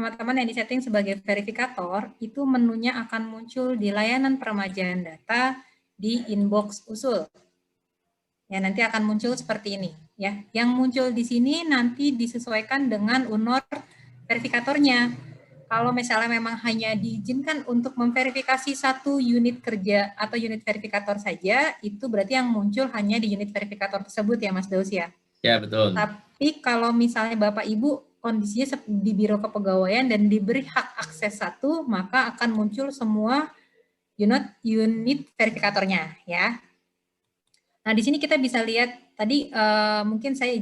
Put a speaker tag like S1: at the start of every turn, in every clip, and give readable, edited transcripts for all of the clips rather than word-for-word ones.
S1: teman-teman yang disetting sebagai verifikator, itu menunya akan muncul di layanan peremajaan data di inbox usul. Ya, nanti akan muncul seperti ini. Ya, yang muncul di sini nanti disesuaikan dengan UNOR verifikatornya. Kalau misalnya memang hanya diizinkan untuk memverifikasi satu unit kerja atau unit verifikator saja, itu berarti yang muncul hanya di unit verifikator tersebut ya Mas Daus ya?
S2: Ya, betul.
S1: Tapi kalau misalnya Bapak Ibu kondisinya di Biro Kepegawaian dan diberi hak akses satu, maka akan muncul semua unit verifikatornya ya. Nah, di sini kita bisa lihat tadi mungkin saya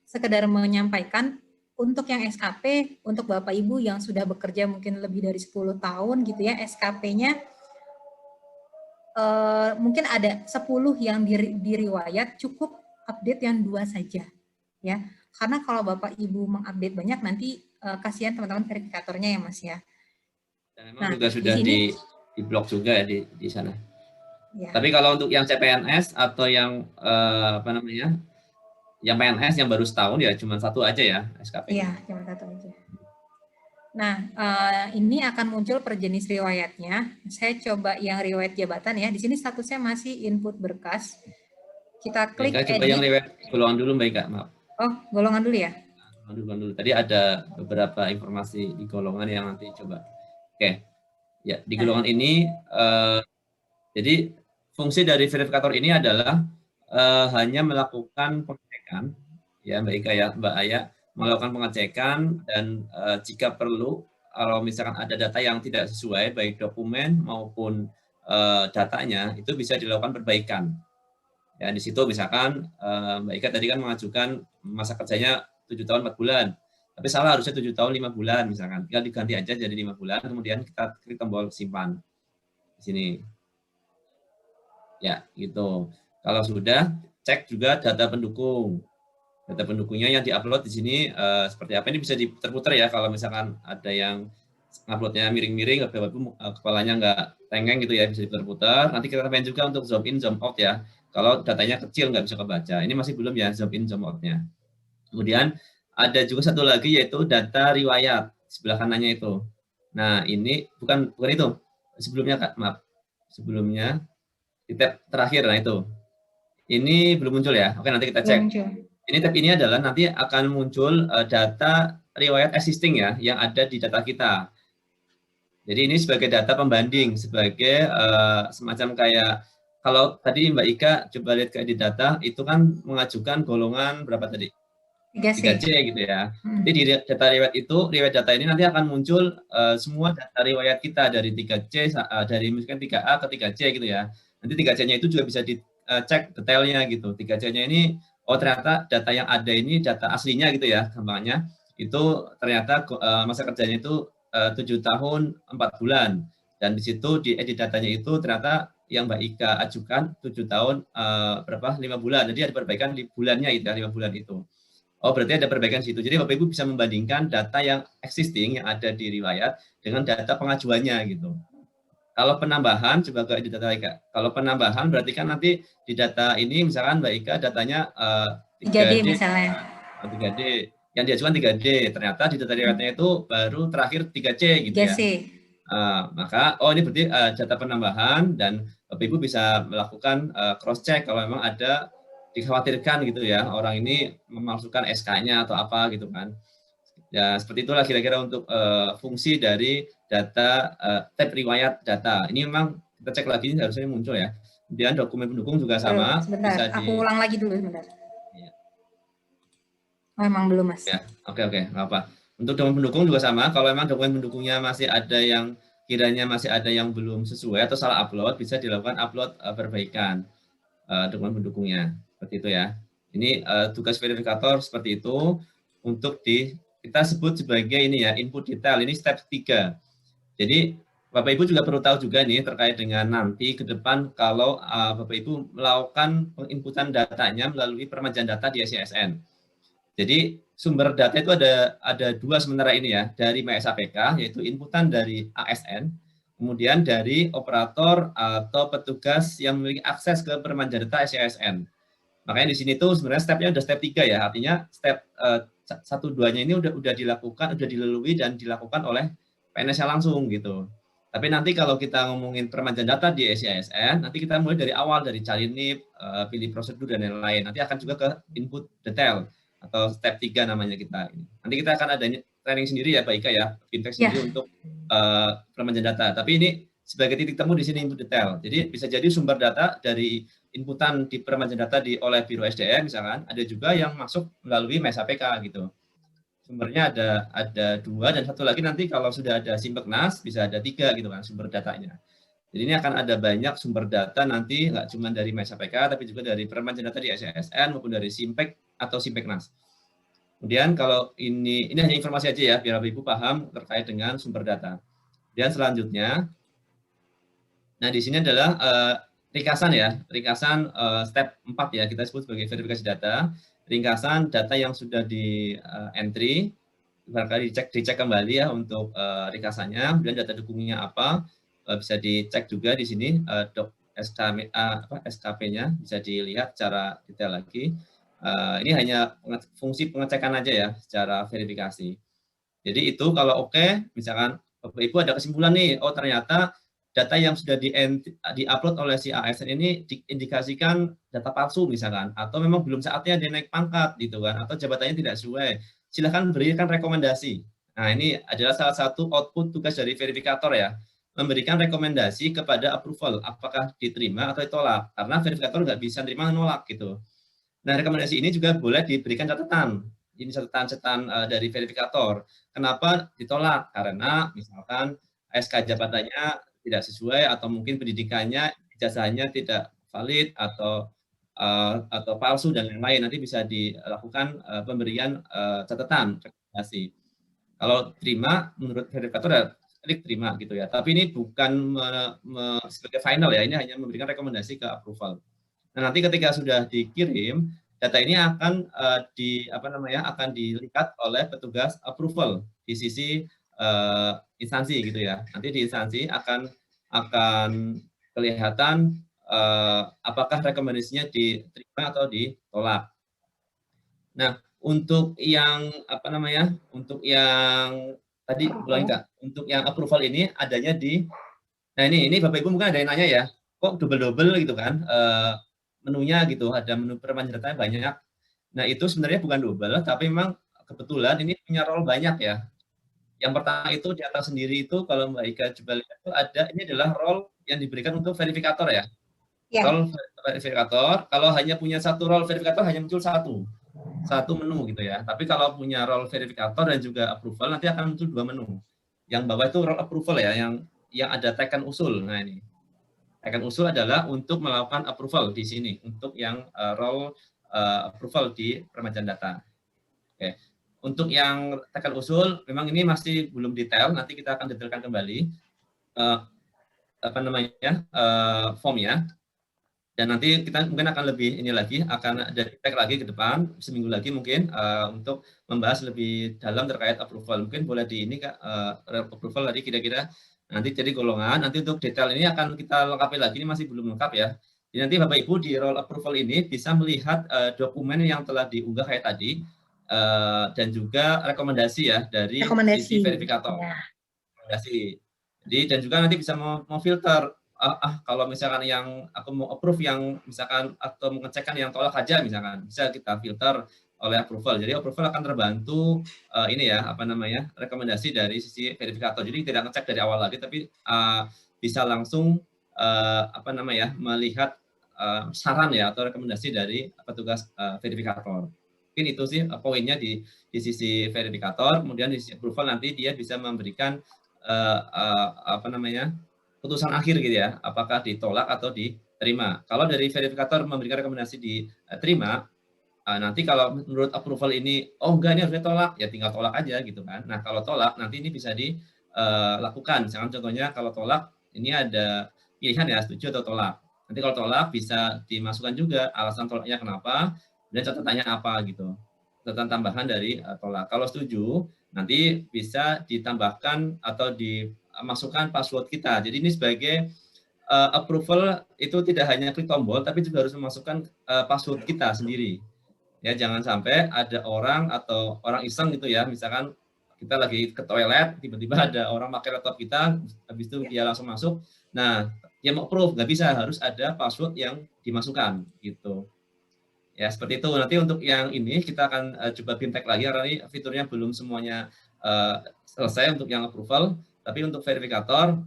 S1: sekedar menyampaikan untuk yang SKP, untuk Bapak Ibu yang sudah bekerja mungkin lebih dari 10 tahun gitu ya, SKP-nya mungkin ada 10 yang diriwayat, cukup update yang 2 saja ya. Karena kalau Bapak Ibu mengupdate banyak nanti kasihan teman-teman verifikatornya ya Mas ya.
S2: Dan memang juga sudah di blok juga ya di sana. Ya. Tapi kalau untuk yang CPNS atau yang apa namanya, yang PNS yang baru setahun ya cuma satu aja ya SKP.
S1: Iya, cuma satu aja. Nah, ini akan muncul per jenis riwayatnya. Saya coba yang riwayat jabatan ya. Di sini statusnya masih input berkas. Kita klik
S2: edit. Coba yang riwayat golongan dulu Mbak Ika, maaf.
S1: Oh, golongan dulu ya?
S2: Golongan dulu. Tadi ada beberapa informasi di golongan yang nanti coba. Oke. Ya, di golongan ini jadi fungsi dari verifikator ini adalah hanya melakukan pengecekan, ya Mbak Ika ya, Mbak Aya, melakukan pengecekan dan jika perlu, kalau misalkan ada data yang tidak sesuai, baik dokumen maupun datanya, itu bisa dilakukan perbaikan. Ya, di situ misalkan Mbak Ika tadi kan mengajukan masa kerjanya 7 tahun 4 bulan, tapi salah harusnya 7 tahun 5 bulan misalkan, tinggal diganti aja jadi 5 bulan, kemudian kita klik tombol simpan di sini. Ya, gitu. Kalau sudah, cek juga data pendukung. Data pendukungnya yang diupload di sini seperti apa, ini bisa diputar-putar ya, kalau misalkan ada yang uploadnya miring-miring, kepalanya nggak tengeng gitu ya, bisa diputar-putar. Nanti kita tambahin juga untuk zoom in, zoom out ya. Kalau datanya kecil nggak bisa kebaca. Ini masih belum ya zoom in, zoom out-nya. Kemudian ada juga satu lagi yaitu data riwayat, sebelah kanannya itu. Nah, ini bukan itu. Sebelumnya Kak, maaf. Sebelumnya di tab terakhir, nah itu. Ini belum muncul ya. Oke, nanti kita cek. Ini tab ini adalah nanti akan muncul data riwayat existing ya, yang ada di data kita. Jadi ini sebagai data pembanding, sebagai semacam kayak, kalau tadi Mbak Ika coba lihat ke edit data, itu kan mengajukan golongan berapa tadi? 3C gitu ya. Jadi di data riwayat itu, riwayat data ini nanti akan muncul semua data riwayat kita dari 3C, dari misalkan 3A ke 3C gitu ya. Nanti 3C-nya itu juga bisa dicek detailnya gitu. 3C-nya ini, oh ternyata data yang ada ini data aslinya gitu ya, gampangnya. Itu ternyata masa kerjanya itu 7 tahun 4 bulan. Dan di situ di edit datanya itu ternyata yang Mbak Ika ajukan 7 tahun berapa? 5 bulan. Jadi ada perbaikan di bulannya itu ya, 5 bulan itu. Oh, berarti ada perbaikan situ. Jadi Bapak Ibu bisa membandingkan data yang existing yang ada di riwayat dengan data pengajuannya gitu. Kalau penambahan, coba ke edit data Ika. Kalau penambahan berarti kan nanti di data ini misalkan Mbak Ika datanya 3D misalnya. 3D. Yang diajukan 3D. Ternyata di data riwayatnya itu baru terakhir 3C gitu ya. Maka, oh ini berarti data penambahan dan Bapak Ibu bisa melakukan cross check kalau memang ada dikhawatirkan gitu ya, orang ini memalsukan SK-nya atau apa gitu kan. Ya, seperti itulah kira-kira untuk fungsi dari data tab riwayat data. Ini memang kita cek lagi harusnya muncul ya. Kemudian dokumen pendukung juga sama.
S1: Sebentar, bisa aku ulang lagi dulu sebentar. Ya. Oh, emang belum Mas.
S2: Ya, oke, nggak apa. Untuk dokumen pendukung juga sama. Kalau memang dokumen pendukungnya masih ada yang kiranya masih ada yang belum sesuai atau salah upload, bisa dilakukan upload perbaikan dokumen pendukungnya. Seperti itu ya. Ini tugas verifikator seperti itu untuk kita sebut sebagai ini ya, input detail. Ini step 3. Jadi Bapak Ibu juga perlu tahu juga nih terkait dengan nanti ke depan kalau Bapak Ibu melakukan penginputan datanya melalui peremajaan data di SISN. Jadi sumber data itu ada 2 sementara ini ya, dari MySAPK yaitu inputan dari ASN, kemudian dari operator atau petugas yang memiliki akses ke peremajaan data SISN. Makanya di sini tuh sebenarnya stepnya udah step 3 ya, artinya step 1-2-nya ini udah dilakukan, udah dilalui dan dilakukan oleh PNS-nya langsung gitu. Tapi nanti kalau kita ngomongin peremajaan data di SISN, nanti kita mulai dari awal, dari cari NIP, pilih prosedur dan lain-lain. Nanti akan juga ke input detail atau step 3 namanya kita. Nanti kita akan ada training sendiri ya, Pak Ika ya, fintech sendiri untuk peremajaan data. Tapi ini sebagai titik temu di sini input detail. Jadi bisa jadi sumber data dari inputan di peremajaan data oleh Biro SDM misalkan, ada juga yang masuk melalui MES APK gitu. Sumbernya ada 2 dan satu lagi nanti kalau sudah ada Simpeknas bisa ada 3 gitu kan sumber datanya. Jadi ini akan ada banyak sumber data nanti nggak cuma dari MES APK tapi juga dari peremajaan data di SISN maupun dari Simpek atau Simpeknas. Kemudian kalau ini hanya informasi aja ya biar Bapak Ibu paham terkait dengan sumber data. Dan selanjutnya, nah di sini adalah ringkasan ya, ringkasan step 4 ya kita sebut sebagai verifikasi data. Ringkasan data yang sudah di entry, barangkali dicek kembali ya untuk ringkasannya, kemudian data dukungnya apa, bisa dicek juga di sini SKP-nya bisa dilihat secara detail lagi. Ini hanya fungsi pengecekan aja ya secara verifikasi. Jadi itu kalau oke, misalkan Bapak Ibu ada kesimpulan nih, oh ternyata data yang sudah di-upload oleh si ASN ini diindikasikan data palsu misalkan, atau memang belum saatnya dia naik pangkat gitu kan, atau jabatannya tidak sesuai. Silahkan berikan rekomendasi. Nah ini adalah salah satu output tugas dari verifikator ya, memberikan rekomendasi kepada approval, apakah diterima atau ditolak, karena verifikator nggak bisa terima nolak gitu. Nah rekomendasi ini juga boleh diberikan catatan. Ini catatan dari verifikator. Kenapa ditolak? Karena misalkan SK jabatannya tidak sesuai atau mungkin pendidikannya, ijazahnya tidak valid atau palsu dan lain-lain. Nanti bisa dilakukan pemberian catatan rekomendasi. Kalau terima, menurut verifikator ya klik terima gitu ya. Tapi ini bukan sebagai final ya. Ini hanya memberikan rekomendasi ke approval. Nah nanti ketika sudah dikirim, data ini akan akan dilihat oleh petugas approval di sisi instansi gitu ya. Nanti di instansi akan kelihatan apakah rekomendasinya diterima atau ditolak. Nah, untuk yang untuk yang tadi ulangi Kak, untuk yang approval ini adanya di nah ini Bapak Ibu mungkin ada yang nanya ya, kok double-double gitu kan menunya gitu, ada menu peremajaan datanya banyak. Nah, itu sebenarnya bukan double, tapi memang kebetulan ini punya role banyak ya. Yang pertama itu di atas sendiri itu kalau Mbak Ika coba lihat itu ada, ini adalah role yang diberikan untuk verifikator ya. Role verifikator, kalau hanya punya satu role verifikator hanya muncul satu menu gitu ya. Tapi kalau punya role verifikator dan juga approval nanti akan muncul 2 menu. Yang bawah itu role approval ya, yang ada tekan usul. Nah ini. Tekan usul adalah untuk melakukan approval di sini untuk yang role approval di peremajaan data. Oke. Untuk yang tekan usul memang ini masih belum detail, nanti kita akan detailkan kembali formnya. Dan nanti kita mungkin akan lebih ini lagi, akan ada tag lagi ke depan seminggu lagi mungkin untuk membahas lebih dalam terkait approval. Mungkin boleh di ini Kak, approval tadi kira-kira nanti jadi golongan. Nanti untuk detail ini akan kita lengkapi lagi, ini masih belum lengkap ya. Jadi nanti Bapak Ibu di role approval ini bisa melihat dokumen yang telah diunggah kayak tadi dan juga rekomendasi ya dari sisi verifikator. Ya. Rekomendasi. Jadi dan juga nanti bisa mau filter. Kalau misalkan yang aku mau approve yang misalkan atau mengecekkan yang tolak aja misalkan bisa kita filter oleh approval. Jadi approval akan terbantu rekomendasi dari sisi verifikator. Jadi tidak ngecek dari awal lagi tapi bisa langsung melihat saran ya atau rekomendasi dari petugas verifikator. Mungkin itu sih poinnya di sisi verifikator. Kemudian di sisi approval nanti dia bisa memberikan putusan akhir gitu ya, apakah ditolak atau diterima. Kalau dari verifikator memberikan rekomendasi diterima, nanti kalau menurut approval ini, oh enggak ini harus ditolak, ya tinggal tolak aja gitu kan. Nah kalau tolak nanti ini bisa dilakukan. Misalkan contohnya kalau tolak ini ada pilihan ya setuju atau tolak. Nanti kalau tolak bisa dimasukkan juga alasan tolaknya kenapa dan catatannya apa gitu. Catatan tambahan dari tolak. Kalau setuju nanti bisa ditambahkan atau dimasukkan password kita. Jadi ini sebagai approval itu tidak hanya klik tombol, tapi juga harus memasukkan password kita sendiri. Ya, jangan sampai ada orang atau orang iseng gitu ya, misalkan kita lagi ke toilet, tiba-tiba ada orang pakai laptop kita, habis itu dia langsung masuk. Nah, dia mau approve, nggak bisa, harus ada password yang dimasukkan gitu. Ya, seperti itu. Nanti untuk yang ini kita akan coba bintek lagi karena ini fiturnya belum semuanya selesai untuk yang approval, tapi untuk verifikator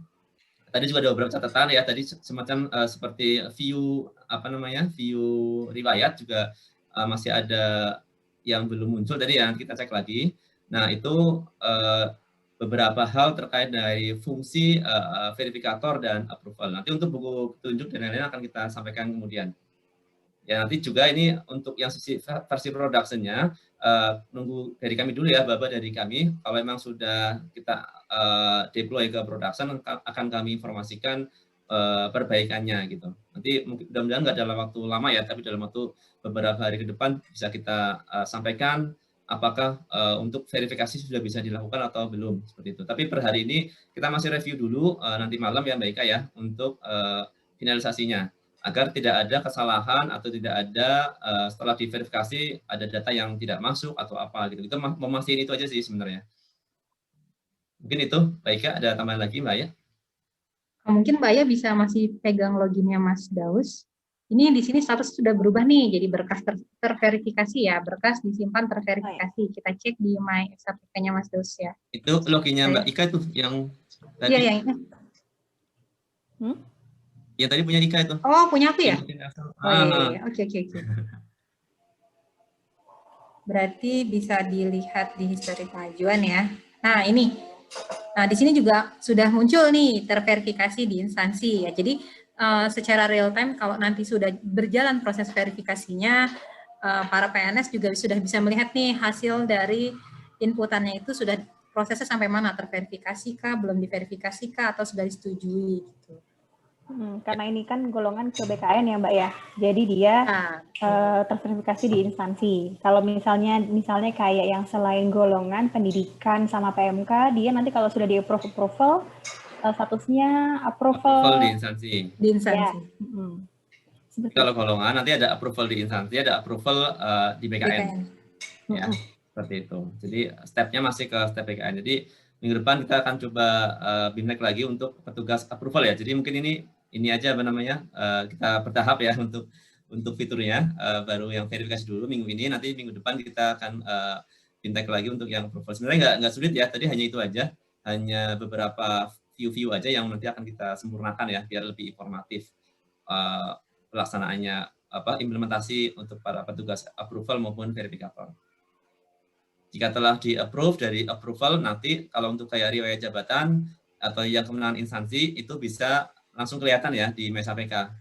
S2: tadi juga ada beberapa catatan ya, tadi semacam seperti view apa namanya, view riwayat juga masih ada yang belum muncul tadi ya, kita cek lagi. Nah, itu beberapa hal terkait dari fungsi verifikator dan approval. Nanti untuk buku petunjuk dan lain-lain akan kita sampaikan kemudian. Ya, nanti juga ini untuk yang sisi versi production-nya, nunggu dari kami dulu ya, Baba dari kami. Kalau memang sudah kita deploy ke production, akan kami informasikan perbaikannya gitu. Nanti mudah-mudahan nggak dalam waktu lama ya, tapi dalam waktu beberapa hari ke depan bisa kita sampaikan apakah untuk verifikasi sudah bisa dilakukan atau belum, seperti itu. Tapi per hari ini kita masih review dulu nanti malam ya Mbak Ika ya, untuk finalisasinya agar tidak ada kesalahan atau tidak ada setelah diverifikasi ada data yang tidak masuk atau apa gitu. Itu memastikan itu aja sih sebenarnya. Mungkin itu, baik ya, ada tambahan lagi Mbak ya?
S1: Mungkin Mbak ya bisa masih pegang loginnya Mas Daus. Ini di sini status sudah berubah nih, jadi berkas terverifikasi ya, berkas disimpan terverifikasi. Kita cek di My SAPK-nya Mas Daus ya.
S2: Itu loginnya Mbak Ika itu yang tadi?
S1: Iya, yang ini.
S2: Yang tadi punya Ika itu.
S1: Oh, punya aku ya?
S2: Oh
S1: iya. Oke. Berarti bisa dilihat di histori pengajuan ya. Nah, ini. Nah, di sini juga sudah muncul nih terverifikasi di instansi ya. Jadi secara real time kalau nanti sudah berjalan proses verifikasinya, para PNS juga sudah bisa melihat nih hasil dari inputannya itu sudah prosesnya sampai mana, terverifikasi kah, belum diverifikasi kah, atau sudah disetujui gitu.
S3: Karena ini kan golongan ke BKN ya Mbak ya, jadi dia terverifikasi di instansi. Kalau misalnya kayak yang selain golongan pendidikan sama PMK, dia nanti kalau sudah di approval statusnya approval
S2: di instansi.
S1: Di instansi.
S2: Ya. Kalau golongan nanti ada approval di instansi, ada approval di BKN. Ya, seperti itu. Jadi stepnya masih ke step BKN. Jadi minggu depan kita akan coba bintek lagi untuk petugas approval ya. Jadi mungkin ini aja apa namanya, kita bertahap ya untuk fiturnya, baru yang verifikasi dulu minggu ini, nanti minggu depan kita akan bintek lagi untuk yang approval. Sebenarnya nggak sulit ya, tadi hanya itu aja, hanya beberapa view aja yang nanti akan kita sempurnakan ya, biar lebih informatif pelaksanaannya, implementasi untuk para petugas approval maupun verifikator. Jika telah di-approve dari approval, nanti kalau untuk kayak riwayat jabatan atau yang kemenangan instansi itu bisa langsung kelihatan ya di MySAPK.